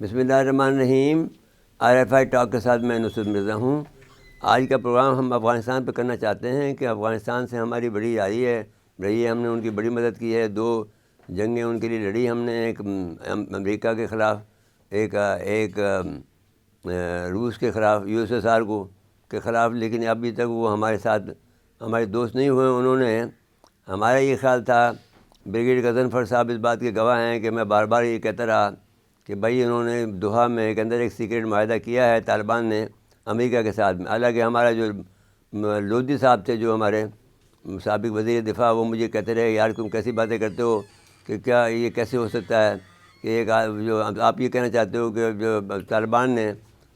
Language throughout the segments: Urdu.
بسم اللہ الرحمن الرحیم۔ RFI ٹاک کے ساتھ میں نصرت مرزا ہوں۔ آج کا پروگرام ہم افغانستان پہ کرنا چاہتے ہیں کہ افغانستان سے ہماری بڑی یاری رہی ہے، ہم نے ان کی بڑی مدد کی ہے، 2 جنگیں ان کے لیے لڑی ہم نے، ایک امریکہ کے خلاف، ایک روس کے خلاف، USSR کے خلاف، لیکن ابھی تک وہ ہمارے ساتھ ہمارے دوست نہیں ہوئے۔ انہوں نے، ہمارا یہ خیال تھا، بریگیڈ غضنفر صاحب اس بات کے گواہ ہیں کہ میں بار بار یہ کہتا رہا کہ بھائی انہوں نے دوحہ میں کے اندر ایک سیکریٹ معاہدہ کیا ہے طالبان نے امریکہ کے ساتھ میں۔ حالانکہ ہمارا جو لودھی صاحب تھے، جو ہمارے سابق وزیر دفاع، وہ مجھے کہتے رہے یار تم کیسی باتیں کرتے ہو، کہ کیا یہ کیسے ہو سکتا ہے کہ ایک جو آپ یہ کہنا چاہتے ہو کہ جو طالبان نے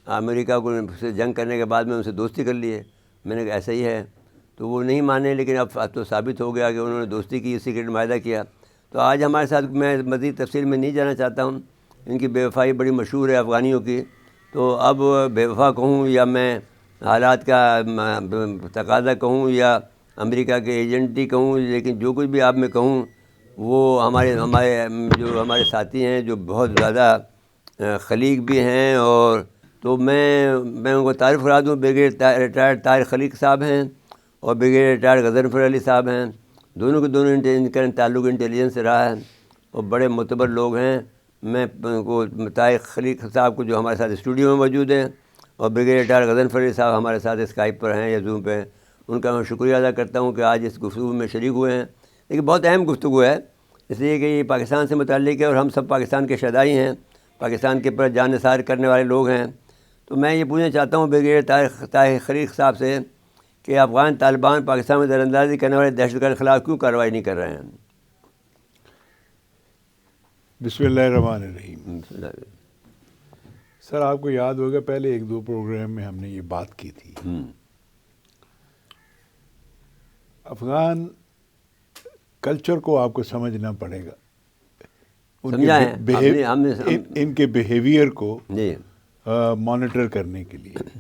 امریکہ کو سے جنگ کرنے کے بعد میں ان سے دوستی کر لی ہے۔ میں نے کہا ایسا ہی ہے، تو وہ نہیں مانے، لیکن اب تو ثابت ہو گیا کہ انہوں نے دوستی کی، سیکریٹ معاہدہ کیا۔ تو آج ہمارے ساتھ، میں مزید تفصیل میں نہیں جانا چاہتا ہوں، ان کی بے وفائی بڑی مشہور ہے افغانیوں کی، تو اب بے وفا کہوں یا میں حالات کا تقاضا کہوں یا امریکہ کے ایجنٹ ہی کہوں، لیکن جو کچھ بھی آپ میں کہوں وہ ہمارے ساتھی ہیں جو بہت زیادہ خلیق بھی ہیں، اور تو میں ان کو تعارف کرا دوں۔ بریگیڈ ریٹائرڈ طارق خلیق صاحب ہیں اور بریگیڈ ریٹائرڈ غضنفر علی صاحب ہیں، دونوں کے دونوں ان کا تعلق انٹیلیجنس سے رہا ہے اور بڑے معتبر لوگ ہیں۔ میں کو طارق خلیق صاحب کو، جو ہمارے ساتھ اسٹوڈیو میں موجود ہیں، اور بریگیڈ ریٹائرڈ غضنفر علی صاحب ہمارے ساتھ اسکائپ پر ہیں یا زوم پہ، ان کا میں شکریہ ادا کرتا ہوں کہ آج اس گفتگو میں شریک ہوئے ہیں۔ لیکن بہت اہم گفتگو ہے، اس لیے کہ یہ پاکستان سے متعلق ہے اور ہم سب پاکستان کے شہدائی ہیں، پاکستان کے پر جان نثار کرنے والے لوگ ہیں۔ تو میں یہ پوچھنا چاہتا ہوں بریگیڈ طارق خلیق صاحب سے کہ افغان طالبان پاکستان میں دراندازی کرنے والے دہشت گرد کے خلاف کیوں کارروائی نہیں کر رہے ہیں؟ بسم اللہ الرحمن الرحیم۔ سر، آپ کو یاد ہوگا پہلے 1-2 پروگرام میں ہم نے یہ بات کی تھی۔ افغان کلچر کو آپ کو سمجھنا پڑے گا، ان کے بیہیویئر کو مانیٹر کرنے کے لیے۔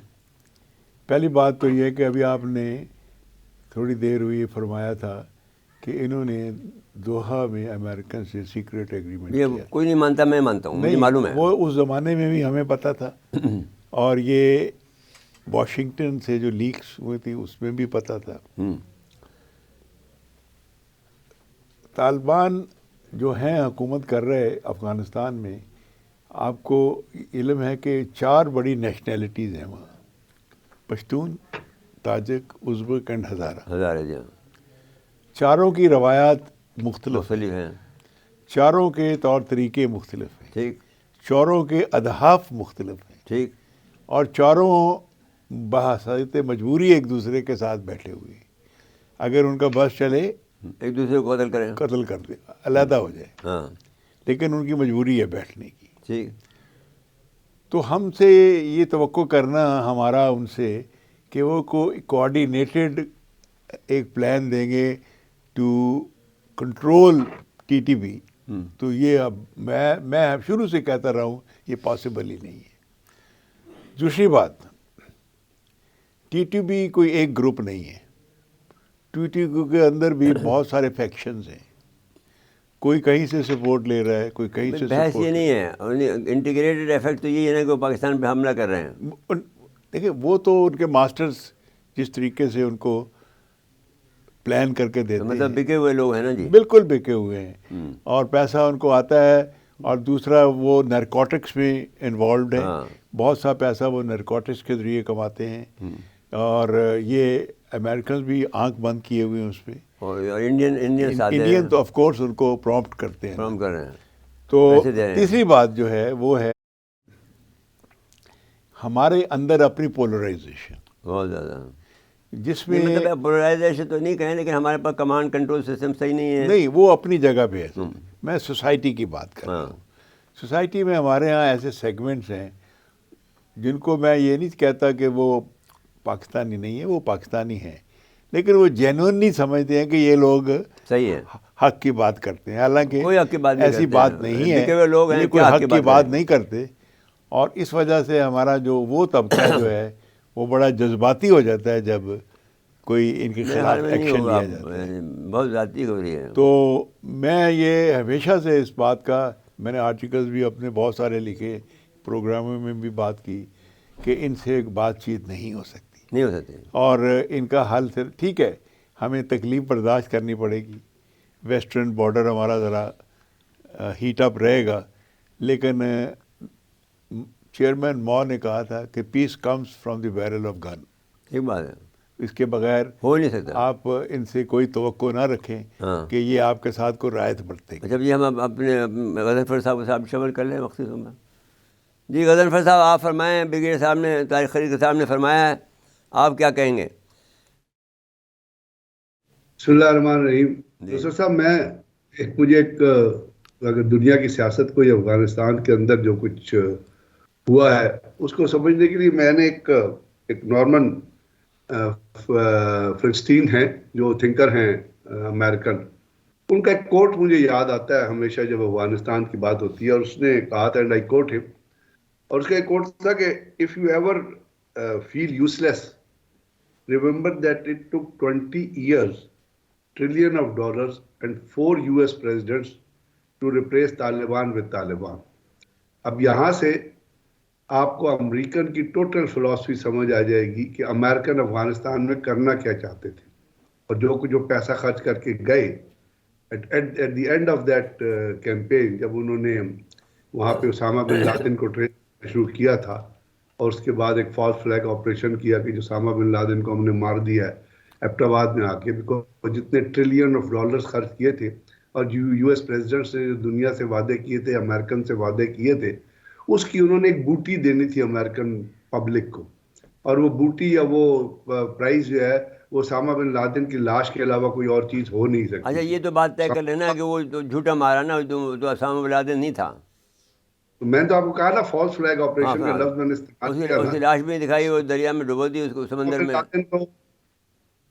پہلی بات تو یہ ہے کہ ابھی آپ نے تھوڑی دیر ہوئی فرمایا تھا کہ انہوں نے دوحہ میں امریکن سے سیکریٹ ایگریمنٹ کیا۔ کوئی نہیں مانتا، میں مانتا ہوں، مجھے معلوم ہے۔ وہ اس زمانے میں بھی ہمیں پتہ تھا، اور یہ واشنگٹن سے جو لیکس ہوئی تھی اس میں بھی پتہ تھا۔ طالبان جو ہیں حکومت کر رہے افغانستان میں، آپ کو علم ہے کہ 4 بڑی نیشنلٹیز ہیں وہاں: پشتون، تاجک، ازبک اینڈ ہزارہ۔ جی، چاروں کی روایات مختلف ہیں، چاروں کے طور طریقے مختلف ہیں، ٹھیک، چاروں کے اہداف مختلف ہیں، ٹھیک، اور چاروں بحثیت مجبوری ایک دوسرے کے ساتھ بیٹھے ہوئے ہیں۔ اگر ان کا بس چلے، ایک دوسرے کو قتل کر دے، علیحدہ ہو جائے، ہاں، لیکن ان کی مجبوری ہے بیٹھنے کی۔ ٹھیک۔ تو ہم سے یہ توقع کرنا ہمارا ان سے کہ وہ کوآرڈینیٹڈ ایک پلان دیں گے ٹو کنٹرول TTP، تو یہ اب میں شروع سے کہتا رہا ہوں یہ پاسبل ہی نہیں ہے۔ دوسری بات، TTP کوئی ایک گروپ نہیں ہے، TTP کے اندر بھی بہت سارے فیکشنز ہیں، کوئی کہیں سے سپورٹ لے رہا ہے، کوئی کہیں سے بحث یہ نہیں ہے، انٹیگریٹڈ ایفیکٹ تو یہ ہے نا کہ وہ پاکستان پہ حملہ کر رہے ہیں۔ دیکھیں، وہ تو ان کے ماسٹرز جس طریقے سے ان کو پلان کر کے دیتے ہیں، مطلب بکے ہوئے لوگ ہیں نا جی، بالکل بکے ہوئے ہیں، اور پیسہ ان کو آتا ہے، اور دوسرا وہ نارکوٹکس میں انوالوڈ ہے، بہت سا پیسہ وہ نارکوٹکس کے ذریعے کماتے ہیں، اور یہ امریکنز بھی آنکھ بند کیے ہوئے ہیں اس پہ، اور انڈین تو آف کورس ان کو پرومپٹ کرتے ہیں، کر رہے ہیں۔ تو تیسری بات جو ہے وہ ہے ہمارے اندر اپنی پولرائزیشن بہت زیادہ، جس میں مطلب پولرائزیشن تو نہیں کہیں، لیکن ہمارے پاس کمانڈ کنٹرول سسٹم صحیح نہیں ہے۔ نہیں، وہ اپنی جگہ پہ ہے۔ میں سوسائٹی کی بات کر رہا ہوں۔ سوسائٹی میں ہمارے ہاں ایسے سیگمنٹس ہیں جن کو میں یہ نہیں کہتا کہ وہ پاکستانی نہیں ہیں، وہ پاکستانی ہیں، لیکن وہ جینوئنلی سمجھتے ہیں کہ یہ لوگ صحیح ہے، حق کی بات کرتے ہیں، حالانکہ کوئی حق کی بات نہیں ایسی بات نہیں ہے، یہ کوئی حق کی بات نہیں کرتے، اور اس وجہ سے ہمارا جو وہ طبقہ جو ہے وہ بڑا جذباتی ہو جاتا ہے جب کوئی ان کے خلاف ایکشن لیا جاتا ہے، بہت ذاتی ہو رہی ہے۔ تو میں یہ ہمیشہ سے اس بات کا، میں نے آرٹیکلز بھی اپنے بہت سارے لکھے پروگراموں میں بھی بات کی کہ ان سے ایک بات چیت نہیں ہو سکتی، نہیں ہو سکتے. اور ان کا حل صرف ٹھیک ہے ہمیں تکلیف برداشت کرنی پڑے گی، ویسٹرن بارڈر ہمارا ذرا ہیٹ اپ رہے گا، لیکن چیئرمین ماؤ نے کہا تھا کہ peace comes from the barrel of gun. ایک بات ہے، اس کے بغیر ہو نہیں سکتا. آپ ان سے کوئی توقع نہ رکھیں ہاں. کہ یہ آپ کے ساتھ کوئی رعایت برتیں گے. اچھا جی، ہم اپنے غضنفر صاحب کے ساتھ شامل کر لیں وقتی میں. جی غضنفر صاحب آپ فرمائیں، برگیڈیئر صاحب نے، طارق خلیل صاحب نے فرمایا ہے، آپ کیا کہیں گے؟ بسم اللہ الرحمن الرحیم. جی. دوسرا صاحب مجھے اگر دنیا کی سیاست کو یا افغانستان کے اندر جو کچھ ہوا ہے اس کو سمجھنے کے لیے میں نے ایک نارمن فرنسٹین ہیں جو تھنکر ہیں امریکن، ان کا ایک کوٹ مجھے یاد آتا ہے ہمیشہ جب افغانستان کی بات ہوتی ہے، اور اس نے کہا تھا اینڈ آئی کوٹ ہم، اور اس کا ایک کوٹ تھا کہ اف یو ایور فیل یوز لیس remember that it took 20 years, trillion of dollars and 4 US presidents to replace Taliban with Taliban. اب یہاں سے آپ کو امریکن کی ٹوٹل فلسفی سمجھ آ جائے گی کہ امریکن افغانستان میں کرنا کیا چاہتے تھے، اور جو پیسہ خرچ کر کے گئے at the end of that campaign, جب انہوں نے وہاں پہ اسامہ بن لادن کو ٹرین شروع کیا تھا، اور اس کے بعد ایک فالس فلیگ آپریشن کیا کہ جو اسامہ بن لادن کو ہم نے مار دیا ہے ایبٹ آباد میں آ کے، بیکاز جتنے ٹریلین آف ڈالرز خرچ کیے تھے، اور یو ایس پریزیڈنٹس نے جو دنیا سے وعدے کیے تھے، امریکن سے وعدے کیے تھے، اس کی انہوں نے ایک بوٹی دینی تھی امریکن پبلک کو، اور وہ بوٹی یا وہ پرائز جو ہے وہ اسامہ بن لادن کی لاش کے علاوہ کوئی اور چیز ہو نہیں سکتی. اچھا یہ تو بات طے کر لینا کہ وہ تو جھوٹا مارا نا، تو اسامہ بن لادن نہیں تھا. میں نے تو آپ کو کہا نا فالس فلیگ آپریشن کا لفظ میں نے استعمال کیا نا. اس کی لاش بھی دکھائی، وہ دریا میں ڈبو دی اس کو، سمندر میں. لادن کو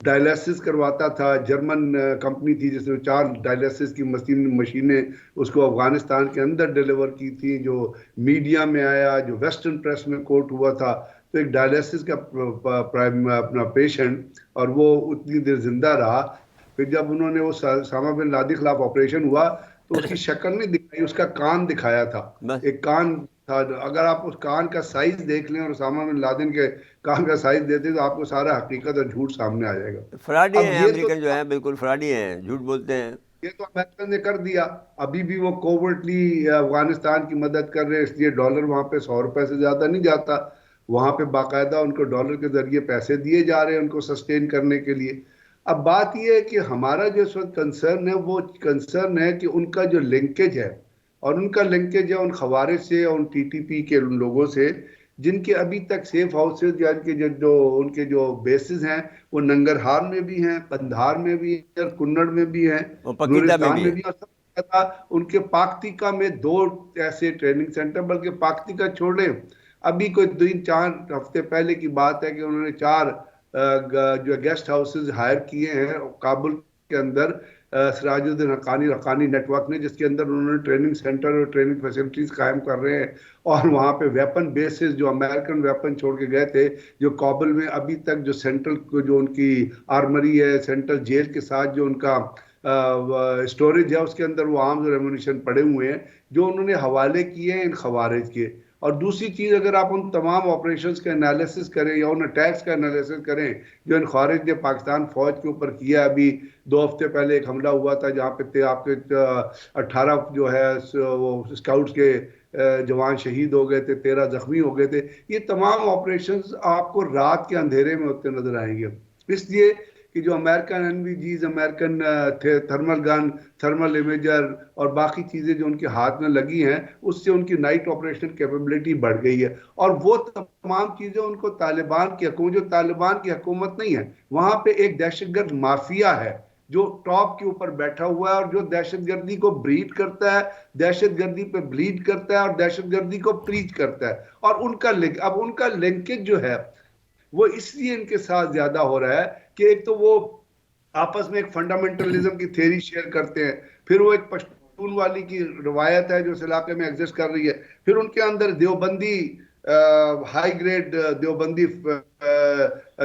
ڈائلیسس کرواتا تھا، جرمن کمپنی تھی جس نے 4 ڈائلیسس کی مشینیں اس کو افغانستان کے اندر ڈیلیور کی تھی، جو میڈیا میں آیا، جو ویسٹرن پریس میں کوٹ ہوا تھا. تو ایک ڈائلیسس کا اپنا پیشنٹ، اور وہ اتنی دیر زندہ رہا. پھر جب انہوں نے وہ اسامہ بن لادن کے خلاف آپریشن ہوا تو اس کی شکل نہیں دکھائی، اس کا کان دکھایا تھا، ایک کان تھا. اگر آپ اس کان کا سائز دیکھ لیں اور اسامہ بن لادن کے کان کا سائز دیتے تو آپ کو سارا حقیقت اور جھوٹ سامنے آ جائے گا. فراڈی ہیں امریکن جو ہیں، بالکل فراڈی ہیں، جھوٹ بولتے ہیں. یہ تو امریکن نے کر دیا. ابھی بھی وہ کوورٹلی افغانستان کی مدد کر رہے ہیں، اس لیے ڈالر وہاں پہ 100 روپے سے زیادہ نہیں جاتا. وہاں پہ باقاعدہ ان کو ڈالر کے ذریعے پیسے دیے جا رہے ہیں ان کو سسٹین کرنے کے لیے. اب بات یہ ہے کہ ہمارا جو اس وقت کنسرن ہے وہ کنسرن ہے کہ ان کا جو لنکیج ہے، اور ان کا لنکیج ہے ان خوارج سے اور ان ٹی ٹی پی کے لوگوں سے، جن کے ابھی تک سیف ہاؤسز یا ان کے جو بیسز ہیں وہ ننگرہار میں بھی ہیں، قندھار میں بھی ہیں، کنڑ میں بھی ہیں، نورستان میں بھی ہیں. ان کے پاکتیکا میں 2 ایسے ٹریننگ سینٹر، بلکہ پاکتیکا چھوڑیں، ابھی کوئی 3-4 ہفتے پہلے کی بات ہے کہ انہوں نے 4 جو گیسٹ ہاؤسز ہائر کیے ہیں کابل کے اندر، سراج الدین حقانی نیٹ ورک نے، جس کے اندر انہوں نے ٹریننگ سینٹر اور ٹریننگ فیسلٹیز قائم کر رہے ہیں. اور وہاں پہ ویپن بیسز جو امریکن ویپن چھوڑ کے گئے تھے، جو کابل میں ابھی تک جو سینٹرل جو ان کی آرمری ہے، سینٹرل جیل کے ساتھ جو ان کا اسٹوریج ہے، اس کے اندر وہ آرمز اور ایمونیشن پڑے ہوئے ہیں جو انہوں نے حوالے کیے ہیں ان خوارج کے. اور دوسری چیز، اگر آپ ان تمام آپریشنز کا انالیسس کریں یا ان اٹیکس کا انالیسس کریں جو ان خوارج نے پاکستان فوج کے اوپر کیا، ابھی 2 ہفتے پہلے ایک حملہ ہوا تھا جہاں پہ آپ کے 18 جو ہے وہ اسکاؤٹس کے جوان شہید ہو گئے تھے، 13 زخمی ہو گئے تھے. یہ تمام آپریشنز آپ کو رات کے اندھیرے میں ہوتے نظر آئیں گے، اس لیے کہ جو امریکن این وی جیز، امریکن تھرمل گن، تھرمل امیجر اور باقی چیزیں جو ان کے ہاتھ میں لگی ہیں، اس سے ان کی نائٹ آپریشن کیپیبلٹی بڑھ گئی ہے. اور وہ تمام چیزیں ان کو طالبان کی حکومت، جو طالبان کی حکومت نہیں ہے، وہاں پہ ایک دہشت گرد مافیا ہے جو ٹاپ کے اوپر بیٹھا ہوا ہے، اور جو دہشت گردی کو بریڈ کرتا ہے، دہشت گردی پہ بلیڈ کرتا ہے، اور دہشت گردی کو پریچ کرتا ہے. اور ان کا لنکیج جو ہے وہ اس لیے ان کے ساتھ زیادہ ہو رہا ہے کہ ایک تو وہ آپس میں ایک فنڈامنٹلزم کی تھیوری شیئر کرتے ہیں، پھر وہ ایک پشتون والی کی روایت ہے جو اس علاقے میں ایگزسٹ کر رہی ہے، پھر ان کے اندر دیوبندی ہائی گریڈ دیوبندی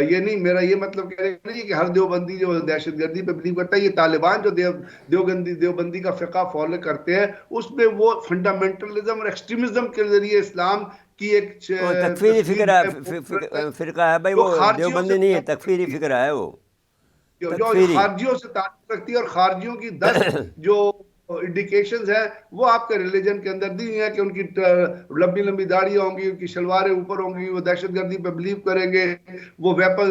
یہ نہیں، میرا یہ مطلب کہنے کا نہیں ہے کہ ہر دیوبندی جو دہشت گردی پہ بلیو کرتا ہے. یہ طالبان جو دیوبندی کا فقہ فالو کرتے ہیں، اس میں وہ فنڈامنٹلزم اور ایکسٹریمزم کے ذریعے اسلام کی ایک وہ تکفیری تصویر فرقہ ہے بھائی، جو وہ خارجیوں سے دیوبندی نہیں ہے، تعلق تکفیری رکھتی ہے، فکر ہے وہ، جو تکفیری. خارجیوں سے تعلق رکھتی ہے، اور خارجیوں کی 10 جو انڈیکیشنز ہیں وہ آپ کے ریلیجن کے اندر دی ہیں کہ ان کی لمبی لمبی داڑیاں ہوں گی، ان کی شلواریں اوپر ہوں گی، وہ دہشت گردی پہ بلیو کریں گے، وہ ویپن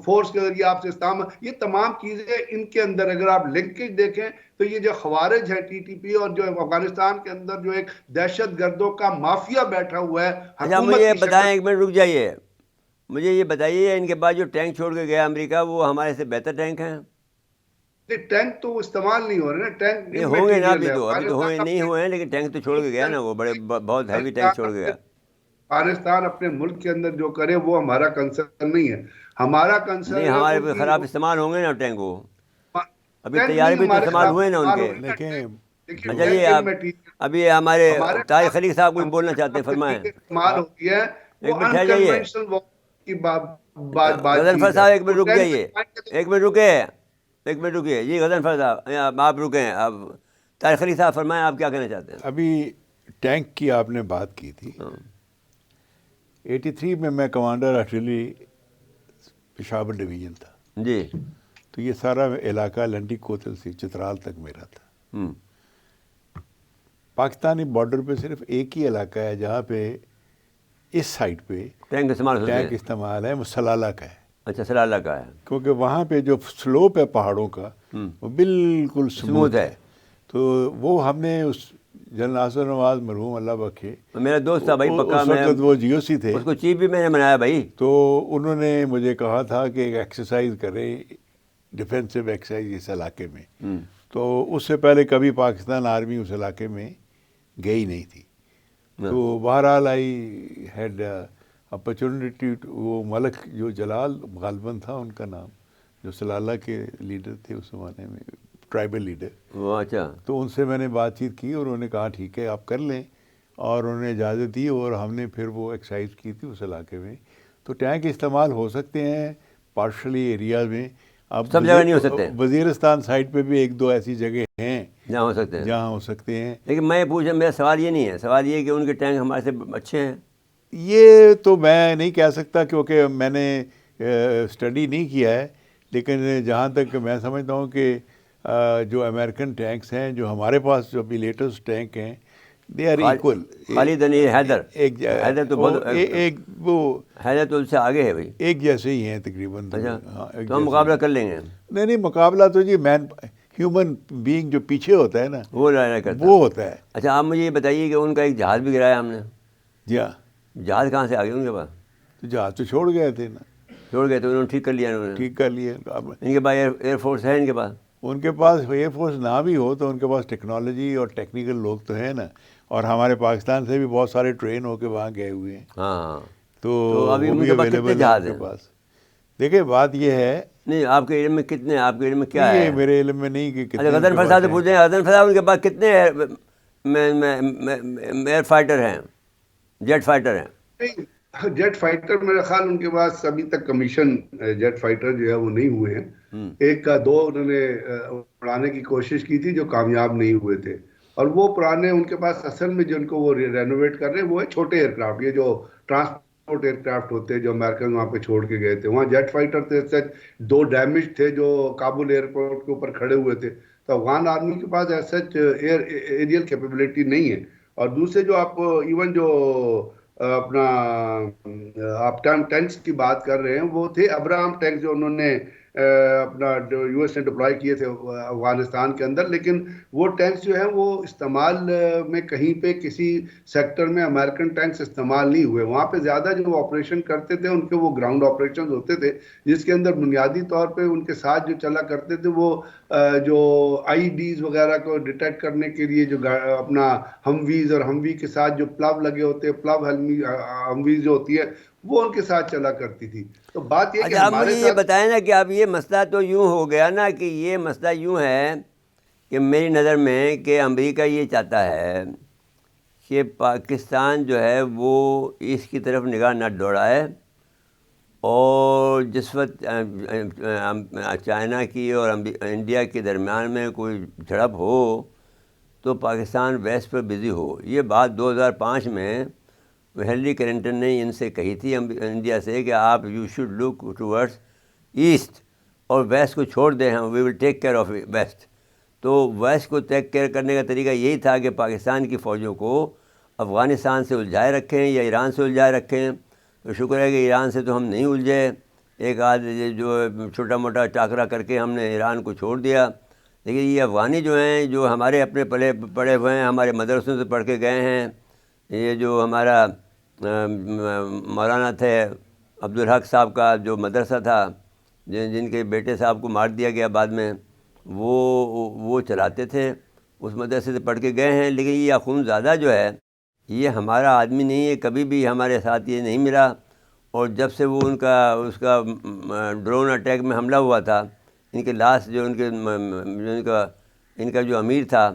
فورس کے ذریعے آپ سے استعمال. یہ تمام چیزیں ان کے اندر اگر آپ لنکیج دیکھیں تو یہ جو خوارج ہے ٹی ٹی پی اور جو افغانستان کے اندر جو ایک دہشت گردوں کا مافیا بیٹھا ہوا ہے اچھا حکومت مجھے کی شکل. بتائیں، ایک منٹ رک جائیے، مجھے یہ بتائیے ان کے بعد جو ٹینک چھوڑ کے گیا امریکہ، وہ ہمارے سے بہتر ٹینک ہیں؟ ٹینک تو استعمال نہیں ہو رہے نا، ٹینک نہیں ہوں گے نا، امٹیریل ہے. ابھی تو ہوئے نہیں ہوئے ہیں، لیکن ٹینک تو چھوڑ کے گیا نا، وہ بہت ہیوی ٹینک چھوڑ کے گیا. افغانستان اپنے ملک کے اندر جو کرے وہ ہمارا کنسرن نہیں ہے. ہمارا نہیں کنسرن ہے ہمارے ان پہ کی خراب استعمال ہوں گے نا ٹینک، وہ ابھی ٹینک طیارے نہیں بھی تو ہمارے استعمال خلاف ہوئے نا ان استعمال کے. ہو رہے ہیں. دیکھیں دیکھیے اچھا ٹینک یہ آپ امٹیریل ابھی ہمارے ہمارے طارق خلاف خلیق صاحب کچھ بولنا ہمارے چاہتے ہیں، خلاف جو فرمائیں. چیزیں استعمال ہوتی ہے ایک وہ منٹ ٹھہر جائیے، انکنونشنل وار کی بات غضنفر چیز ہے. صاحب ایک وہ منٹ رک ٹینک جائیے، ایک منٹ رکے، ایک منٹ رکیے جی. غضنفر صاحب آپ رکیں، آپ طارق خلیق صاحب فرمائیں، آپ کیا کہنا چاہتے ہیں؟ ابھی ٹینک کی آپ نے بات کی تھی. 83 میں میں کمانڈر آرٹلری پشاور ڈویژن تھا. جی. تو یہ سارا علاقہ لنڈی کوتل سے چترال تک میرا تھا. پاکستانی بارڈر پہ صرف ایک ہی علاقہ ہے جہاں پہ اس سائڈ پہ ٹینک استعمال ہوتے ٹینک ہیں؟ استعمال ہے، وہ سلالہ کا ہے. اچھا سلالہ کا ہے. کیونکہ وہاں پہ جو سلوپ ہے پہاڑوں کا وہ بالکل سموتھ ہے. تو وہ ہم نے اس جنرل ناصر نواز مرحوم اللہ بخشے، میرا دوست تھا بھائی پکا، اس میں وقت وہ جی او سی تھے، اس کو چیف بھی میں نے بنایا بھائی. تو انہوں نے مجھے کہا تھا کہ ایک ایکسرسائز کریں، ڈیفینسو ایکسرسائز اس علاقے میں. تو اس سے پہلے کبھی پاکستان آرمی اس علاقے میں گئی نہیں تھی. تو بہرحال آئی ہیڈ اپرچونٹی. وہ ملک جو جلال غالباً تھا ان کا نام، جو سلالہ کے لیڈر تھے اس زمانے میں، ٹرائبل لیڈر. اچھا. تو ان سے میں نے بات چیت کی اور انہوں نے کہا ٹھیک ہے آپ کر لیں، اور انہوں نے اجازت دی اور ہم نے پھر وہ ایکسرسائز کی تھی اس علاقے میں. تو ٹینک استعمال ہو سکتے ہیں پارشلی ایریاز میں. اب سب جگہ نہیں ہو سکتے. وزیرستان سائڈ پہ بھی ایک دو ایسی جگہ ہیں جہاں ہو سکتے ہیں، جہاں ہو سکتے ہیں. لیکن میں پوچھا، میرا سوال یہ نہیں ہے، سوال یہ ہے کہ ان کے ٹینک ہمارے سے اچھے ہیں. یہ تو میں نہیں کہہ سکتا کیونکہ میں نے اسٹڈی نہیں کیا ہے، لیکن جہاں تک میں سمجھتا ہوں کہ جو امریکن ٹینکس ہیں، جو ہمارے پاس جو ابھی لیٹسٹ ٹینک ہیں، دے آر ایکول. خالد حیدر تو بہت، ایک وہ حیدر تو اس سے آگے ہے بھائی. ایک جیسے ہی ہیں تقریباً. اچھا تو ہم مقابلہ کر لیں گے. نہیں مقابلہ تو جی ہیومن بینگ جو پیچھے ہوتا ہے نا وہ لڑائی کرتا وہ ہوتا ہے. اچھا آپ مجھے یہ بتائیے کہ ان کا ایک جہاز بھی گرایا ہم نے. جی ہاں. جہاز کہاں سے آ گیا ان کے پاس؟ تو جہاز تو چھوڑ گئے تھے نا. چھوڑ گئے تو انہوں نے ٹھیک کر لیا، انہوں نے ٹھیک کر لیے. ان کے پاس ایئر فورس ہے، ان کے پاس. ان کے پاس ایئر فورس نہ بھی ہو تو ان کے پاس ٹیکنالوجی اور ٹیکنیکل لوگ تو ہیں نا. اور ہمارے پاکستان سے بھی بہت سارے ٹرین ہو کے وہاں گئے ہوئے ہیں. ہاں تو ابھی وہ ان بھی کے پاس کتنے اویلیبل ہے جہاز ان ہیں؟ کے پاس. دیکھیں بات یہ ہے، نہیں آپ کے علم میں کتنے، آپ کے علم میں کیا ہے؟ یہ میرے علم میں نہیں کہ کتنے. اچھا غضنفر صاحب سے پوچھیں، غضنفر صاحب ان کے پاس کتنے ایئر فائٹر ہیں، جیٹ فائٹر ہیں؟ جیٹ فائٹر میرا خیال ان کے پاس ابھی تک کمیشن جیٹ فائٹر جو ہے وہ نہیں ہوئے ہیں. ایک کا دو انہوں نے اڑانے کی کوشش کی تھی جو کامیاب نہیں ہوئے تھے. اور وہ پرانے ان کے پاس اصل میں جن کو وہ رینوویٹ کر رہے ہیں وہ ہے چھوٹے ایئر کرافٹ، یہ جو ٹرانسپورٹ ایئر کرافٹ ہوتے ہیں جو امریکن وہاں پہ چھوڑ کے گئے تھے. وہاں جیٹ فائٹر تھے، سچ 2 ڈیمیج تھے جو کابل ایئرپورٹ کے اوپر کھڑے ہوئے تھے. تو افغان آرمی کے پاس سچ ایریل کیپیبلٹی نہیں ہے. اور دوسرے جو آپ ایون جو اپنا آپ ٹینکس کی بات کر رہے ہیں، وہ تھے ابراہم ٹینکس جو انہوں نے اپنا یو ایس نے ڈپلائی کیے تھے افغانستان کے اندر. لیکن وہ ٹینکس جو ہیں وہ استعمال میں کہیں پہ کسی سیکٹر میں امریکن ٹینکس استعمال نہیں ہوئے. وہاں پہ زیادہ جو آپریشن کرتے تھے ان کے وہ گراؤنڈ آپریشن ہوتے تھے، جس کے اندر بنیادی طور پہ ان کے ساتھ جو چلا کرتے تھے وہ جو آئی ڈیز وغیرہ کو ڈیٹیکٹ کرنے کے لیے جو اپنا ہمویز اور ہموی کے ساتھ جو پلو لگے ہوتے ہیں، پلو ہمویز جو ہوتی ہے وہ ان کے ساتھ چلا کرتی تھی. تو بات یہ کہ اچھا آپ ہمارے مجھے یہ ساتھ بتائیں نا کہ اب یہ مسئلہ تو یوں ہو گیا نا، کہ یہ مسئلہ یوں ہے کہ میری نظر میں کہ امریکہ یہ چاہتا ہے کہ پاکستان جو ہے وہ اس کی طرف نگاہ نہ دوڑائے اور جس وقت چائنا کی اور انڈیا کے درمیان میں کوئی جھڑپ ہو تو پاکستان ویسٹ پر بزی ہو. یہ بات 2005 میں ہیلری کلنٹن نے ان سے کہی تھی انڈیا سے کہ آپ you should look towards east اور ویسٹ کو چھوڑ دیں, ہم we will take care of west. تو ویسٹ کو ٹیک کیئر کرنے کا طریقہ یہی تھا کہ پاکستان کی فوجوں کو افغانستان سے الجھائے رکھیں یا ایران سے الجھائے رکھیں. تو شکر ہے کہ ایران سے تو ہم نہیں الجھے, ایک آدھ جو چھوٹا موٹا ٹاکرا کر کے ہم نے ایران کو چھوڑ دیا. لیکن یہ افغانی جو ہیں, جو ہمارے اپنے پڑھے ہوئے ہیں, ہمارے مدرسوں سے پڑھ کے گئے ہیں, یہ جو ہمارا مولانا تھے عبدالحق صاحب کا جو مدرسہ تھا, جن کے بیٹے صاحب کو مار دیا گیا بعد میں, وہ چلاتے تھے, اس مدرسے سے پڑھ کے گئے ہیں. لیکن یہ اخونزادہ جو ہے یہ ہمارا آدمی نہیں ہے, کبھی بھی ہمارے ساتھ یہ نہیں ملا. اور جب سے وہ اس کا ڈرون اٹیک میں حملہ ہوا تھا, ان کے لاسٹ جو ان کا جو امیر تھا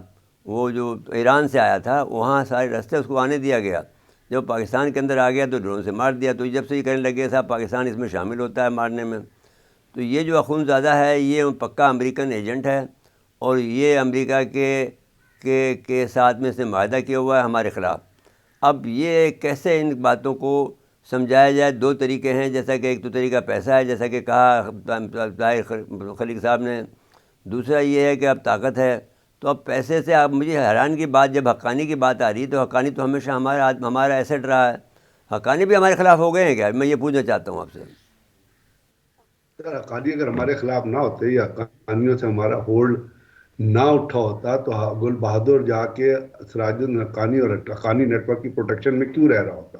وہ جو ایران سے آیا تھا, وہاں سارے راستے اس کو آنے دیا گیا. جب پاکستان کے اندر آ گیا تو ڈرون سے مار دیا. تو جب سے یہ کہنے لگے صاحب پاکستان اس میں شامل ہوتا ہے مارنے میں. تو یہ جو اخونزادہ ہے یہ پکا امریکن ایجنٹ ہے, اور یہ امریکہ کے ساتھ میں سے معاہدہ کیا ہوا ہے ہمارے خلاف. اب یہ کیسے ان باتوں کو سمجھایا جائے؟ دو طریقے ہیں. جیسا کہ ایک تو طریقہ پیسہ ہے, جیسا کہ کہا طاہر خلیق صاحب نے. دوسرا یہ ہے کہ اب طاقت ہے. تو اب پیسے سے آپ, مجھے حیران کی بات, جب حقانی کی بات آ رہی تو حقانی تو ہمیشہ ہمارا ایسٹ رہا ہے. حقانی بھی ہمارے خلاف ہو گئے ہیں کیا؟ میں یہ پوچھنا چاہتا ہوں آپ سے. حقانی اگر ہمارے خلاف نہ ہوتے یا حقانیوں سے ہمارا ہولڈ نہ اٹھا ہوتا تو گل بہادر جا کے سراج الحقانی اور حقانی نیٹ ورک کی پروٹیکشن میں کیوں رہ رہا ہوتا؟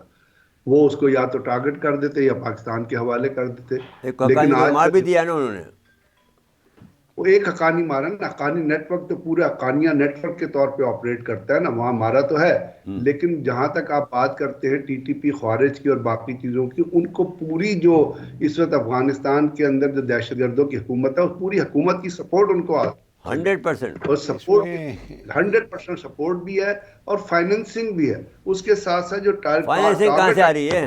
وہ اس کو یا تو ٹارگٹ کر دیتے یا پاکستان کے حوالے کر دیتے. ایک حقانی کو مار بھی دیا نا انہوں نے. وہ ایک حقانی مارا نا. حقانی نیٹ ورک تو پورا حقانیہ نیٹ ورک کے طور پہ آپریٹ کرتا ہے نا, وہاں مارا تو ہے. لیکن جہاں تک آپ بات کرتے ہیں ٹی ٹی پی خوارج کی اور باقی چیزوں کی, ان کو پوری جو اس وقت افغانستان کے اندر جو دہشت گردوں کی حکومت ہے, اس پوری حکومت کی سپورٹ ان کو 100%. اور سپورٹ 100% سپورٹ بھی ہے اور فائننسنگ بھی ہے. اس کے ساتھ ساتھ جو فائننسنگ کہاں سے آ رہی ہے؟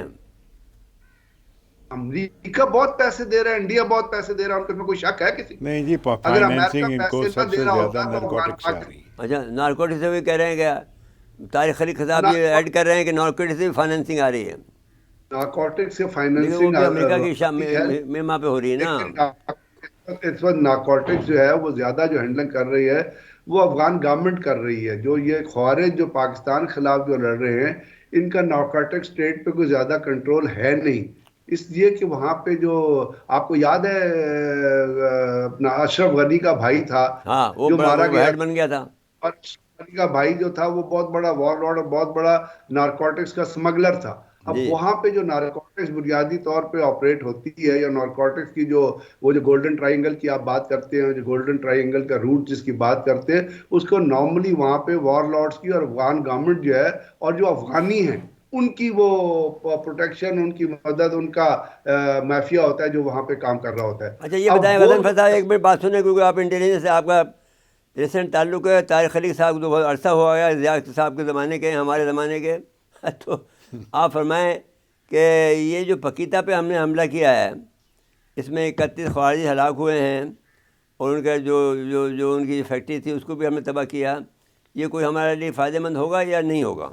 امریکہ بہت پیسے دے رہا ہے, انڈیا بہت پیسے دے رہا ہے, ان میں کوئی شک ہے کسی؟ نہیں جی, اگر فائنینسنگ امریکہ ان کو پیسے نہ سب دے سے رہا زیادہ ہوتا تو نارکوٹک سے آ رہی ہے. اچھا, نارکوٹک سے بھی کہہ رہے ہیں کیا؟ طارق خلیق صاحب یہ ایڈ کر رہے ہیں کہ نارکوٹک سے بھی فائننسنگ آ رہی ہے. نارکوٹک سے لیکن وہ فائننسنگ بھی امریکہ کی مما پہ ہو رہی ہے نا. اس وقت نارکوٹکس جو ہے وہ زیادہ جو ہینڈلنگ کر رہی ہے وہ افغان گورنمنٹ کر رہی ہے. جو یہ خوارج جو پاکستان خلاف جو لڑ رہے ہیں, ان کا نارکوٹک اسٹیٹ پہ کوئی زیادہ کنٹرول ہے نہیں. اس لیے کہ وہاں پہ جو آپ کو یاد ہے اپنا اشرف غنی کا بھائی تھا ہاں, جو مارا وہ گیا, ہیڈ بن گیا تھا. اور اشرف غنی کا بھائی جو تھا وہ بہت بڑا وار لارڈ اور بہت بڑا نارکوٹکس کا سمگلر تھا. اب جی, وہاں پہ جو نارکوٹکس بنیادی طور پہ آپریٹ ہوتی ہے, یا نارکوٹکس کی وہ جو گولڈن ٹرائنگل کی آپ بات کرتے ہیں, جو گولڈن ٹرائنگل کا روٹ جس کی بات کرتے ہیں, اس کو نارملی وہاں پہ وار لارڈز کی اور افغان گورنمنٹ جو ہے اور جو افغانی ہیں ان کی وہ پروٹیکشن, ان کی مدد, ان کا مافیا ہوتا ہے جو وہاں پہ کام کر رہا ہوتا ہے. اچھا یہ اب بتائیں وہ غضنفر صاحب, ایک منٹ بات سنیں, کیونکہ آپ انٹیلیجنس سے آپ کا ریسنٹ تعلق ہے. طارق خلیق صاحب تو بہت عرصہ ہوا گیا, ضیاء صاحب کے زمانے کے, ہمارے زمانے کے. تو آپ فرمائیں کہ یہ جو پکیتا پہ ہم نے حملہ کیا ہے, اس میں 31 خوارجی ہلاک ہوئے ہیں, اور ان کا جو ان کی فیکٹری تھی اس کو بھی ہم نے تباہ کیا. یہ کوئی ہمارے لیے فائدہ مند ہوگا یا نہیں ہوگا؟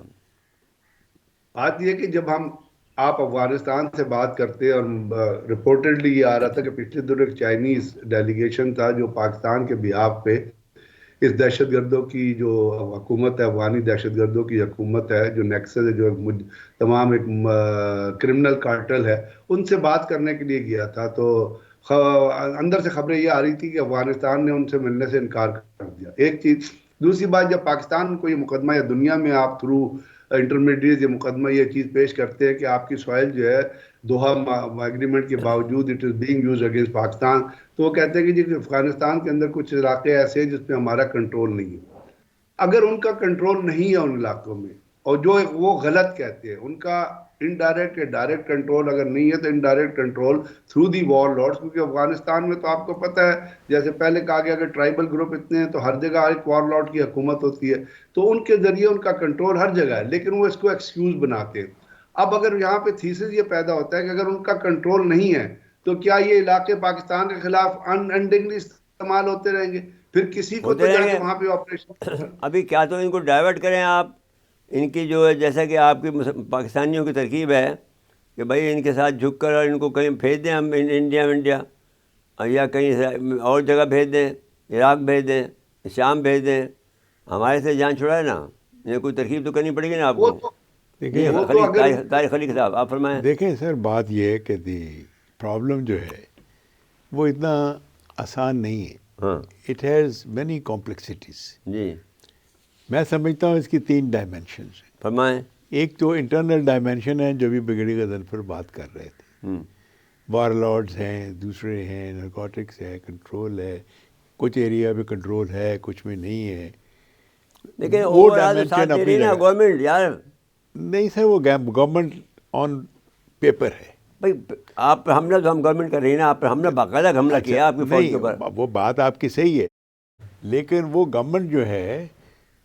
بات یہ کہ جب آپ افغانستان سے بات کرتے ہیں, اور رپورٹڈلی یہ آ رہا تھا کہ پچھلے دنوں ایک چائنیز ڈیلیگیشن تھا جو پاکستان کے بیہاف پہ اس دہشت گردوں کی جو حکومت ہے, افغانی دہشت گردوں کی حکومت ہے, جو نیکسس ہے, جو تمام ایک کرمنل کارٹل ہے, ان سے بات کرنے کے لیے گیا تھا. تو اندر سے خبریں یہ آ رہی تھی کہ افغانستان نے ان سے ملنے سے انکار کر دیا. ایک چیز. دوسری بات, جب پاکستان کو یہ مقدمہ یا دنیا میں آپ تھرو انٹرمیڈیٹ یہ مقدمہ یہ چیز پیش کرتے ہیں کہ آپ کی سوائل جو ہے دوحہ ایگریمنٹ کے باوجود it is being used against Pakistan, تو وہ کہتے ہیں کہ جی افغانستان کے اندر کچھ علاقے ایسے ہیں جس پہ ہمارا کنٹرول نہیں ہے. اگر ان کا کنٹرول نہیں ہے ان علاقوں میں, اور جو وہ غلط کہتے ہیں, ان کا انڈائریکٹ یا ڈائریکٹ کنٹرول اگر نہیں ہے تو indirect control through the warlords, کیونکہ افغانستان میں تو آپ کو پتہ ہے جیسے پہلے کہا گیا اگر ٹرائبل گروپ اتنے ہیں تو ہر جگہ ایک وار لارڈ کی حکومت ہوتی ہے, تو ان کے ذریعے ان کا کنٹرول ہر جگہ ہے, لیکن وہ اس کو ایکسکیوز بناتے ہیں. اب اگر یہاں پہ تھیسس یہ پیدا ہوتا ہے کہ اگر ان کا کنٹرول نہیں ہے تو کیا یہ علاقے پاکستان کے خلاف انڈنگلی استعمال ہوتے رہیں گے؟ پھر کسی کو ہوتے تو جا رہیں کے گے. وہاں پہ آپریشن ابھی کیا تو ان کو ڈائیورٹ کریں آپ. ان کی جو ہے جیسا کہ آپ کی پاکستانیوں کی ترکیب ہے کہ بھائی ان کے ساتھ جھک کر اور ان کو کہیں بھیج دیں ہم انڈیا یا کہیں اور جگہ بھیج دیں، عراق بھیج دیں، شام بھیج دیں، ہمارے سے جان چھڑائے نا. یہ کوئی ترکیب تو کرنی پڑے گی نا آپ وہ کو. تو دیکھیں وہ تو اگر طارق خلیق صاحب آپ فرمائیں. دیکھیں سر، بات یہ ہے کہ پرابلم جو ہے وہ اتنا آسان نہیں ہے. ہاں اٹ ہیز مینی کمپلیکسٹیز. جی میں سمجھتا ہوں اس کی 3 ڈائمینشنز ہیں. فرمائیں. ایک تو انٹرنل ڈائمینشن ہے جو بھی بگڑی غضنفر بات کر رہے تھے. ہوں وار لارڈز ہیں، دوسرے ہیں، نارکوٹکس ہے، کنٹرول ہے، کچھ ایریا پہ کنٹرول ہے، کچھ میں نہیں ہے. لیکن وہ اوور آل تو ڈائمینشن ساتھ دے اپنی رہی نا جگہ. گورنمنٹ یار. نہیں سر، وہ گورنمنٹ آن پیپر ہے. بھائی آپ پہ حملہ تو ہم گورنمنٹ کر رہی ہے نا، آپ پہ ہم نے باقاعدہ حملہ کیا آپ کی فوج کے اوپر. نہیں، وہ بات آپ کی صحیح ہے، لیکن وہ گورنمنٹ جو ہے،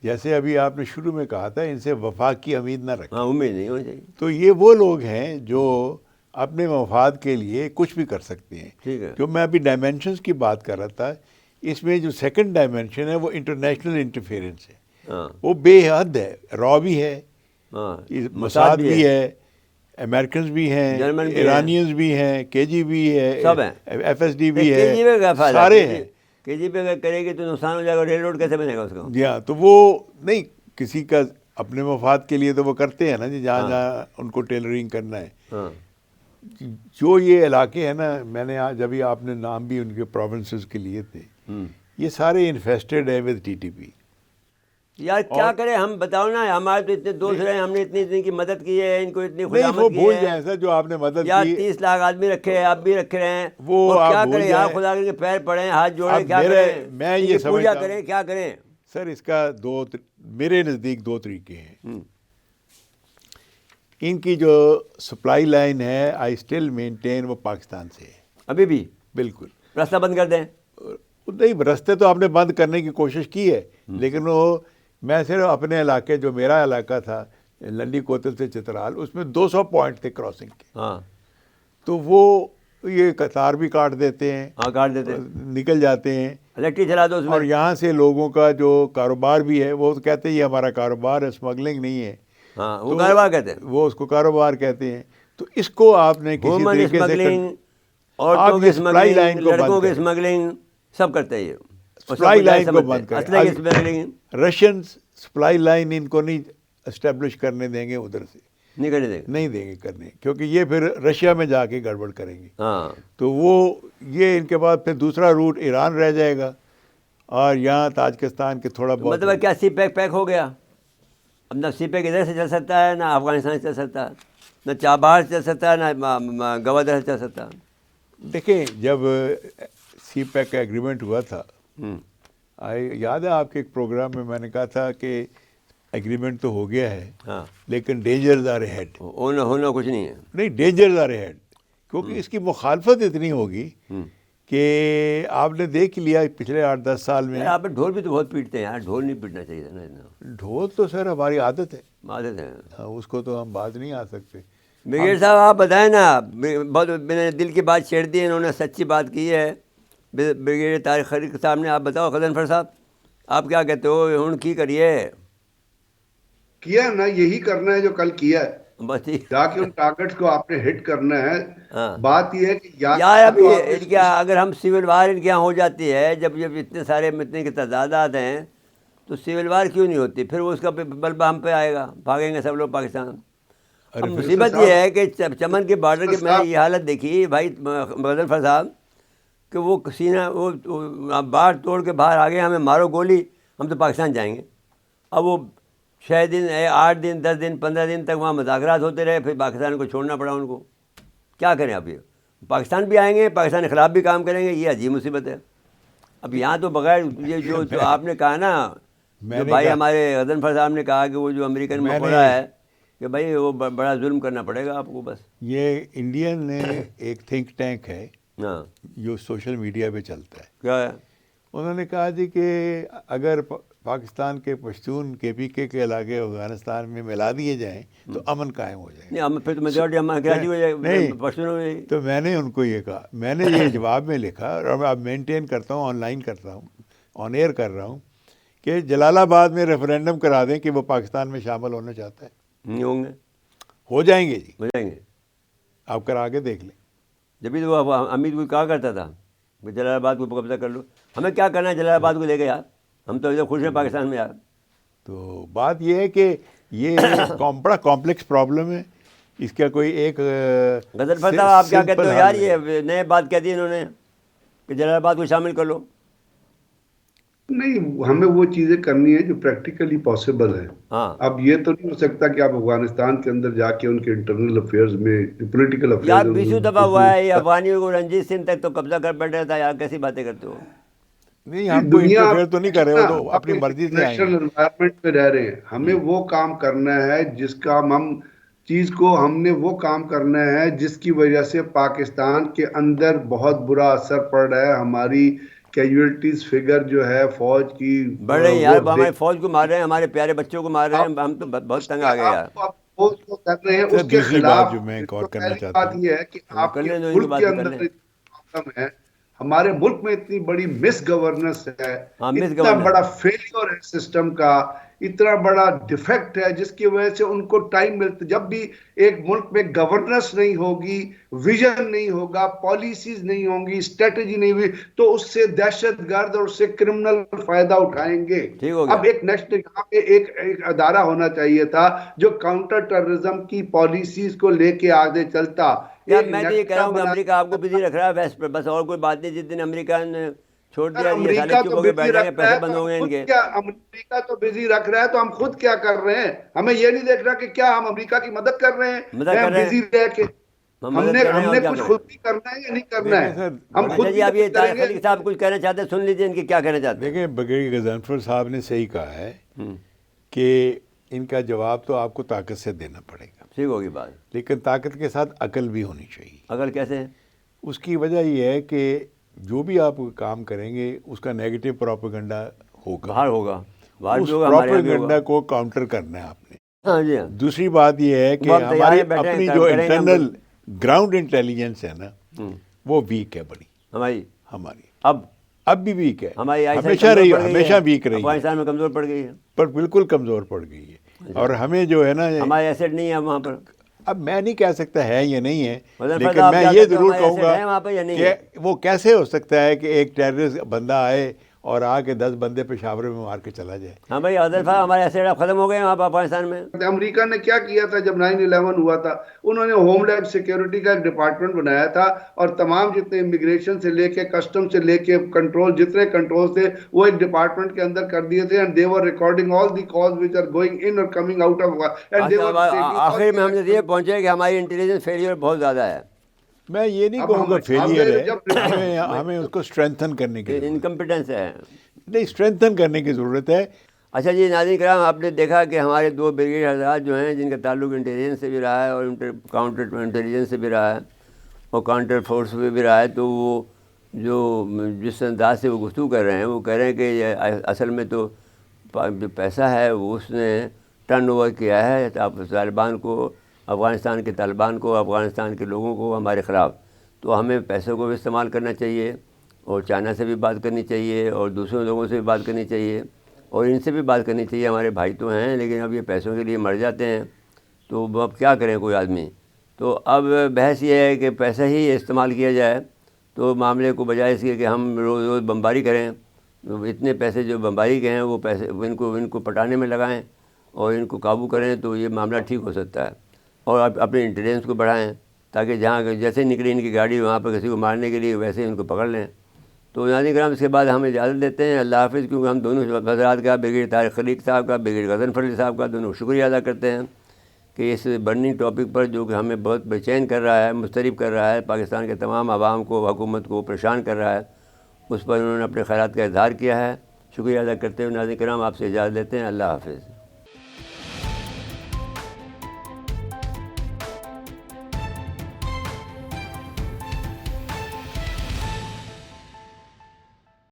جیسے ابھی آپ نے شروع میں کہا تھا، ان سے وفاق کی امید نہ رکھیں. ہاں امید نہیں ہونی چاہیے. تو یہ وہ لوگ ہیں جو اپنے مفاد کے لیے کچھ بھی کر سکتے ہیں. ٹھیک ہے. جو میں ابھی ڈائمینشنز کی بات کر رہا تھا، اس میں جو سیکنڈ ڈائمینشن ہے وہ انٹرنیشنل انٹرفیئرنس ہے. ہاں وہ بے حد ہے، را بھی ہے، ہاں مساد بھی ہے، امریکنز بھی ہیں، جرمن بھی ایرانینز بھی ہیں، کے جی بھی ہے، سب ہیں. ایف ایس ڈی بھی کے جی پہ کیا ہے، فائدہ؟ سارے ہیں. کے جی پہ اگر کرے گی تو نقصان ہو جائے گا. ریل روڈ کیسے بنے گا اس کا؟ جی ہاں. تو وہ نہیں، کسی کا اپنے مفاد کے لیے تو وہ کرتے ہیں نا جی، جہاں جہاں ان کو ٹیلرنگ کرنا ہے. ہاں جو یہ علاقے ہیں نا، میں نے جب آپ نے نام بھی ان کے پروونسز کے لیے تھے، یہ سارے انفیسٹڈ ہیں ود ٹی ٹی پی. یار کیا کریں ہم، بتاؤ نا. ہمارے تو اتنے دوست رہے، ہم نے اتنی کی مدد کی ہے، ان کو اتنی نہیں، وہ خدامت کی بھول ہے. جائیں سر جو آپ نے مدد یار کی. 30 لاکھ آدمی رکھے ہیں، آپ بھی رکھ رہے ہیں. وہ اور آپ کیا بھول کریں یار، جائیں. خدا کے پیر پڑیں، ہاتھ جوڑیں، اب کیا کریں؟ میں ان یہ کی پوجا سمجھتا کریں، ہوں کیا کریں؟ سر، اس کا میرے نزدیک 2 طریقے ہیں. ان کی جو سپلائی لائن ہے، آئی اسٹل مینٹین، وہ پاکستان سے ہے ابھی بھی بالکل. راستہ بند کر دیں. نہیں، رستے تو آپ نے بند کرنے کی کوشش کی ہے، لیکن وہ میں صرف اپنے علاقے، جو میرا علاقہ تھا لنڈی کوتل سے چترال، اس میں 200 پوائنٹ تھے کراسنگ کے. ہاں تو وہ یہ قطار بھی کاٹ دیتے ہیں، ہاں کاٹ دیتے ہیں. نکل جاتے ہیں. الیکٹری چلا دو اس میں. اور یہاں سے لوگوں کا جو کاروبار بھی ہے، وہ کہتے ہیں یہ ہمارا کاروبار ہے، اسمگلنگ نہیں ہے. ہاں وہ کاروبار کہتے ہیں. وہ اس کو کاروبار کہتے ہیں. تو اس کو آپ نے کسی وومن طریقے سے اسمگلنگ، عورتوں کی سپلائی لائن اسمگلنگ، کو بند لڑکوں کی کریں. اسمگلنگ سب کرتے ہیں. یہ سپلائی لائن کو بند کریں. اسلحے کی اسمگلنگ رشین سپلائی لائن ان کو نہیں اسٹیبلش کرنے دیں گے ادھر سے، نہیں کرنے دیں گے. نہیں دیں گے کرنے، کیونکہ یہ پھر رشیا میں جا کے گڑبڑ کریں گے. ہاں تو وہ یہ ان کے بعد پھر دوسرا روٹ ایران رہ جائے گا، اور یہاں تاجکستان کے تھوڑا بہت. مطلب کیا سی پیک ہو گیا؟ اب نہ سی پیک ادھر سے چل سکتا ہے، نہ افغانستان سے چل سکتا ہے، نہ چابہار سے چل سکتا ہے، نہ گوادر سے چل سکتا ہے. دیکھیں، جب سی پیک کا ایگریمنٹ ہوا تھا، یاد ہے آپ کے ایک پروگرام میں میں نے کہا تھا کہ ایگریمنٹ تو ہو گیا ہے، ہاں لیکن ڈینجرز آر ہیڈ. ہونا کچھ نہیں ہے. نہیں، ڈینجرز آر ہیڈ، کیونکہ اس کی مخالفت اتنی ہوگی کہ آپ نے دیکھ لیا پچھلے 8-10 سال میں. آپ ڈھول بھی تو بہت پیٹتے ہیں یار، ڈھول نہیں پیٹنا چاہیے تھا نا اتنا. ڈھول تو سر ہماری عادت ہے، عادت ہے. اس کو تو ہم بات نہیں آ سکتے. بریگیڈ صاحب آپ بتائیں نا، بہت میں نے دل کی بات چھیڑ دی، انہوں نے سچی بات کی ہے. بریگیڈ طارق خلیق کے سامنے آپ بتاؤ، غضنفر صاحب آپ کیا کہتے ہو؟ ہوں کی کریے کیا نا، یہی کرنا ہے جو کل کیا ہے، بس ٹھیک. جا کے ان ٹارگٹس کو آپ نے ہٹ کرنا ہے. ہاں بات یہ ہے کہ یار ابھی تو آپ ان کے اگر ہم سول وار ان کے یہاں ہو جاتی ہے، جب اتنے سارے اتنے کی تعداد ہیں، تو سول وار کیوں نہیں ہوتی؟ پھر وہ اس کا بلبہ ہم پہ آئے گا، بھاگیں گے سب لوگ پاکستان. اب مصیبت یہ ہے کہ چمن کے بارڈر کی میں نے یہ حالت دیکھی بھائی غضنفر صاحب، کہ وہ سینہ وہ باڑ توڑ کے باہر آ گئے، ہمیں مارو گولی، ہم تو پاکستان جائیں گے. اب وہ 6 دن 8 دن 10 دن 15 دن تک وہاں مذاکرات ہوتے رہے، پھر پاکستان کو چھوڑنا پڑا ان کو. کیا کریں؟ اب یہ پاکستان بھی آئیں گے، پاکستان کے خلاف بھی کام کریں گے. یہ عجیب مصیبت ہے. اب یہاں تو بغیر یہ جو آپ نے کہا نا، جو بھائی ہمارے غضنفر صاحب نے کہا کہ وہ جو امریکن مقولہ ہے کہ بھائی وہ بڑا ظلم کرنا پڑے گا آپ کو. بس یہ انڈین ایک تھنک ٹینک ہے ہاں جو سوشل میڈیا پہ چلتا ہے. کیا ہے؟ انہوں نے کہا جی کہ اگر پاکستان کے پشتون KPK کے علاقے افغانستان میں ملا دیے جائیں تو امن قائم ہو جائے نہیں، پھر تو میجورٹی ہم کراچی ہو جائے، نہیں، پشتون ہو جائے. تو میں نے ان کو یہ کہا، میں نے یہ جواب میں لکھا اور میں اب مینٹین کرتا ہوں، آن لائن کرتا ہوں، آن ایئر کر رہا ہوں کہ جلال آباد میں ریفرینڈم کرا دیں کہ وہ پاکستان میں شامل ہونا چاہتا ہے. نہیں ہوں گے، ہو جائیں گے جی، ہو جائیں گے. آپ کرا کے دیکھ لیں. جبھی تو وہ امید کو کہا کرتا تھا کہ جلال آباد کو قبضہ کر لو. ہمیں کیا کرنا ہے جلال آباد کو لے کے یار، ہم تو ادھر خوش ہیں پاکستان میں یار. تو بات یہ ہے کہ یہ بڑا کمپلیکس پرابلم ہے، اس کا کوئی ایک غزل فرد صاحب آپ کیا کہتے ہو یار؟ یہ نئے بات کہہ دی انہوں نے کہ جلال آباد کو شامل کر لو. نہیں، ہمیں وہ چیزیں کرنی ہے جو پریکٹیکلی پاسبل ہے. ہاں، اب یہ تو نہیں ہو سکتا کہ آپ افغانستان کے اندر جا کے ان کے انٹرنل افیئرز میں، پولیٹیکل یار افیئرز 20 دفعہ ہوا ہے یہ افغانیوں کو، رنجیت سنگھ تک تو قبضہ کر بیٹھا تھا یار، کیسی باتیں کرتے ہو؟ نہیں، ہم کو دنیا انٹرفیئر تو نہیں کر رہے، وہ تو اپنی مرضی سے آئے انٹرنیشنل ہیں. انوائرمنٹ میں رہ رہے ہیں. ہمیں وہ کام کرنا ہے جس کا ہم نے وہ کام کرنا ہے جس کی وجہ سے پاکستان کے اندر بہت برا اثر پڑ رہا ہے. ہماری کیجویلٹیز فگر جو ہے فوج کی بڑھ رہے ہیں یار، ہماری فوج کو مار رہے ہیں، ہمارے پیارے بچوں کو مار رہے ہیں، ہم تو بہت تنگ آ گئے یار. وہ جو کر رہے ہیں سر اس کے دوسری خلاف. بات جو میں ایک اور تو کرنا پہلی چاہتا بات ہوں، یہ ہے کہ آپ کر کے لیں، جو ان کی ملک بات کے کر اندر لیں. پرابلم ہے، ہمارے ملک میں اتنی بڑی مس گورننس ہے، ہاں، مس اتنا گورننس. بڑا فیلئر ہے سسٹم کا، اتنا بڑا ڈیفیکٹ ہے جس کی وجہ سے ان کو ٹائم ملتا. جب بھی ایک ملک میں گورننس نہیں ہوگی، ویژن نہیں ہوگا، پالیسیز نہیں ہوں گی، اسٹریٹجی نہیں ہوئی، تو اس سے دہشت گرد اور اس سے کرمنل فائدہ اٹھائیں گے. ٹھیک ہو گیا. اب ایک نیشنل یہاں پہ ایک ادارہ ہونا چاہیے تھا جو کاؤنٹر ٹیررزم کی پالیسیز کو لے کے آگے چلتا. یار ایک میں تو یہ کہہ نیٹا رہا ہوں کہ بنا. امریکہ آپ کو بزی رکھ رہا ہے ویسٹ پہ، بس اور کوئی بات نہیں. جس دن امریکہ نے چھوڑ اگر دیا یہ سالے امریکہ چپ تو ہو کے بزی بیٹھ جائیں گے، رکھ رہا پیسے ہے بند تو ہو گئے ہم ان خود کے. کیا، امریکہ تو بزی رکھ رہا ہے تو ہم خود کیا کر رہے ہیں؟ ہمیں یہ نہیں دیکھ رہا کہ کیا ہم امریکہ کی مدد کر رہے مدد ہیں کر رہے ہیں، بزی رہ کے. ہم ہم مدد نے کر رہے ہیں ہم اور نے کیا کچھ کریں. خود بھی کرنا ہے یا نہیں کرنا دیکھیں ہے؟ سر، ہم اچھا خود جی، بھی اب یہ کچھ کریں طارق گے. خلیق صاحب کچھ کہنا چاہتے ہیں، سن لیجیے ان کی کیا کہنا چاہتے ہیں. دیکھیں بغیر غضنفر صاحب نے صحیح کہا ہے کہ ان کا جواب تو آپ کو طاقت سے دینا پڑے گا، ٹھیک ہوگی بات. لیکن طاقت کے ساتھ عقل بھی ہونی چاہیے. اگر کیسے؟ اس کی وجہ یہ ہے کہ جو بھی آپ کام کریں گے اس کا نیگیٹو پروپیگنڈا ہوگا، باہر ہوگا، باہر بھی اس ہوگا، ہمارے یہاں بھی ہوگا. پروپیگنڈا کو کاؤنٹر کرنا ہے آپ نے. ہاں جی ہاں، دوسری بات یہ ہے وہ کہ ہم تیار ہماری ہیں، بیٹھے اپنی ہیں، جو کریں گے ہم. انٹرنل گراؤنڈ انٹیلیجنس ہے نا، وہ ویک ہے بڑی. ہماری اب بھی ویک ہے، ہماری آئی سائٹ ہمیشہ کمزور رہی، پڑ گئی ہمیشہ ہے، ویک رہی ہے، افغانستان میں کمزور پڑ گئی ہے، پر بالکل کمزور پڑ گئی ہے. اور ہمیں جو ہے نا، ہمارے ایسٹ نہیں ہے وہاں پر. اب میں نہیں کہہ سکتا ہے یا نہیں ہے، غضنفر لیکن صاحب میں کیا یہ کہتے ہو، ضرور ہمارے کہوں ایسٹ گا ہیں وہاں پر یا نہیں کہ ہے؟ وہ کیسے ہو سکتا ہے کہ ایک ٹیررسٹ بندہ آئے اور آ کے 10 بندے پشاور میں مار کے چلا جائے. ہاں بھائی غزل صاحب، ہمارے ایسٹ اب ختم ہو گئے ہیں وہاں پر افغانستان میں. امریکہ نے کیا کیا تھا جب 9/11 ہوا تھا؟ انہوں نے ہوم لینڈ سیکیورٹی کا ایک ڈپارٹمنٹ بنایا تھا اور تمام جتنے امیگریشن سے لے کے کسٹم سے لے کے کنٹرول، جتنے کنٹرول تھے وہ ایک ڈپارٹمنٹ کے اندر کر دیے تھے. And they were recording all the calls which are going in or coming out of, and they were taking all آخر the میں ہم نے یہ actions. پہنچے کہ ہماری انٹیلیجنس فیلئر بہت زیادہ ہے. میں یہ نہیں اب کہوں گا ہم فیلئر نے ہے، جب ہمیں اس کو اسٹرینتھن کرنے کی ضرورت ہے. انکمپیٹنس ہے. نہیں، اسٹرینتھن کرنے کی ضرورت ہے. اچھا جی ناظرین کرام، آپ نے دیکھا کہ ہمارے 2 بریگیڈ حضرات جو ہیں جن کا تعلق انٹیلیجنس سے بھی رہا ہے اور کاؤنٹر انٹیلیجنس سے بھی رہا ہے اور کاؤنٹر فورس سے بھی رہا ہے، تو وہ جو جس انداز سے وہ گفتگو کر رہے ہیں، وہ کہہ رہے ہیں کہ یہ اصل میں تو جو پیسہ ہے وہ اس نے ٹرن اوور کیا ہے طالبان کو، افغانستان کے طالبان کو، افغانستان کے لوگوں کو ہمارے خلاف. تو ہمیں پیسوں کو بھی استعمال کرنا چاہیے اور چائنا سے بھی بات کرنی چاہیے اور دوسرے لوگوں سے بھی بات کرنی چاہیے اور ان سے بھی بات کرنی چاہیے. ہمارے بھائی تو ہیں لیکن اب یہ پیسوں کے لیے مر جاتے ہیں، تو اب کیا کریں کوئی آدمی. تو اب بحث یہ ہے کہ پیسہ ہی استعمال کیا جائے تو معاملے کو، بجائے اس کے کہ ہم روز روز بمباری کریں. اتنے پیسے جو بمباری کے ہیں وہ پیسے ان کو پٹانے میں لگائیں اور ان کو قابو کریں تو یہ معاملہ ٹھیک ہو سکتا ہے. اور اپنے انٹیلیجنس کو بڑھائیں تاکہ جہاں جیسے نکلی ان کی گاڑی وہاں پہ کسی کو مارنے کے لیے ویسے ان کو پکڑ لیں. تو ناظرین کرام، اس کے بعد ہم اجازت دیتے ہیں. اللہ حافظ. کیونکہ ہم دونوں حضرات کا، بریگیڈ طارق خلیق صاحب کا، بریگیڈ غضنفر علی صاحب کا، دونوں شکریہ ادا کرتے ہیں کہ اس برننگ ٹاپک پر جو کہ ہمیں بہت بے چین کر رہا ہے، مضطرب کر رہا ہے، پاکستان کے تمام عوام کو، حکومت کو پریشان کر رہا ہے، اس پر انہوں نے اپنے خیالات کا اظہار کیا ہے. شکریہ ادا کرتے ہوئے ناظرین کرام آپ سے اجازت لیتے ہیں. اللہ حافظ.